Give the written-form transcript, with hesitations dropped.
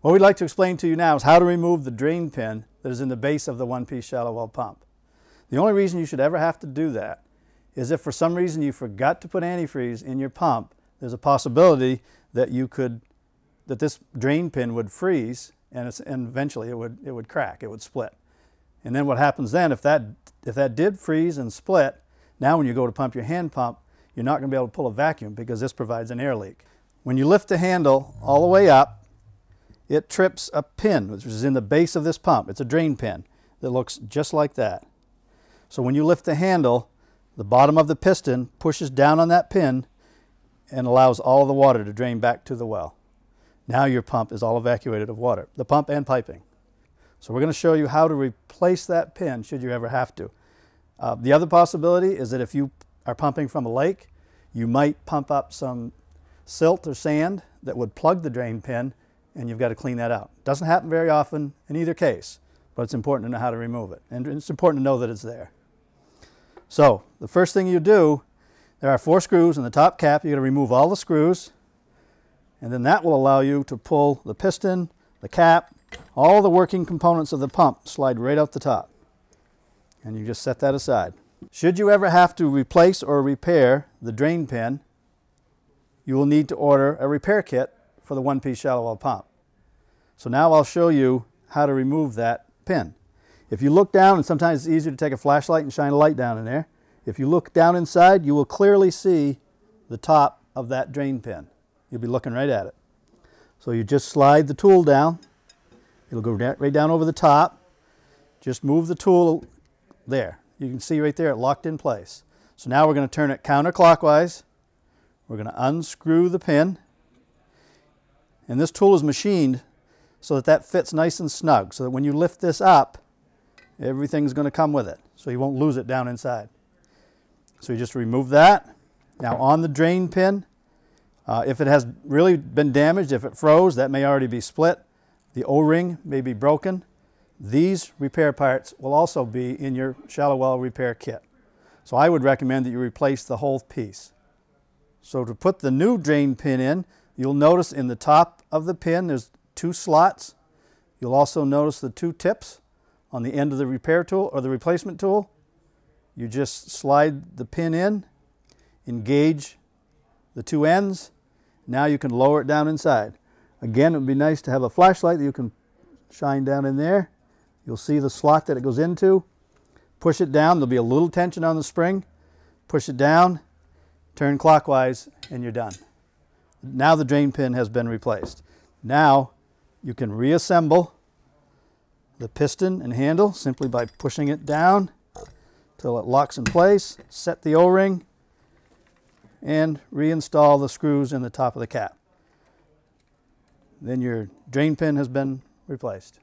What we'd like to explain to you now is how to remove the drain pin that is in the base of the one-piece shallow well pump. The only reason you should ever have to do that is if for some reason you forgot to put antifreeze in your pump. There's a possibility that this drain pin would freeze and eventually it would crack, it would split. And then what happens then, if that did freeze and split, now when you go to pump your hand pump, you're not going to be able to pull a vacuum because this provides an air leak. When you lift the handle all the way up, it trips a pin which is in the base of this pump. It's a drain pin that looks just like that. So when you lift the handle, the bottom of the piston pushes down on that pin and allows all the water to drain back to the well. Now your pump is all evacuated of water, the pump and piping. So we're going to show you how to replace that pin should you ever have to. The other possibility is that if you are pumping from a lake, you might pump up some silt or sand that would plug the drain pin, and you've got to clean that out. It doesn't happen very often in either case, but it's important to know how to remove it. And it's important to know that it's there. So the first thing you do, there are 4 screws in the top cap. You're going to remove all the screws, and then that will allow you to pull the piston, the cap, all the working components of the pump slide right out the top. And you just set that aside. Should you ever have to replace or repair the drain pin, you will need to order a repair kit for the one-piece shallow well pump. So now I'll show you how to remove that pin. If you look down, and sometimes it's easier to take a flashlight and shine a light down in there. If you look down inside, you will clearly see the top of that drain pin. You'll be looking right at it. So you just slide the tool down. It'll go right down over the top. Just move the tool there. You can see right there it locked in place. So now we're going to turn it counterclockwise. We're going to unscrew the pin. And this tool is machined so that fits nice and snug, so that when you lift this up, everything's going to come with it, so you won't lose it down inside. So you just remove that. Now on the drain pin, if it has really been damaged, if it froze, that may already be split. The O-ring may be broken. These repair parts will also be in your shallow well repair kit. So I would recommend that you replace the whole piece. So to put the new drain pin in, you'll notice in the top of the pin there's 2 slots. You'll also notice the 2 tips on the end of the repair tool or the replacement tool. You just slide the pin in, engage the 2 ends. Now you can lower it down inside. Again, it would be nice to have a flashlight that you can shine down in there. You'll see the slot that it goes into. Push it down. There'll be a little tension on the spring. Push it down, turn clockwise, and you're done. Now the drain pin has been replaced. Now you can reassemble the piston and handle simply by pushing it down till it locks in place, set the O-ring, and reinstall the screws in the top of the cap. Then your drain pin has been replaced.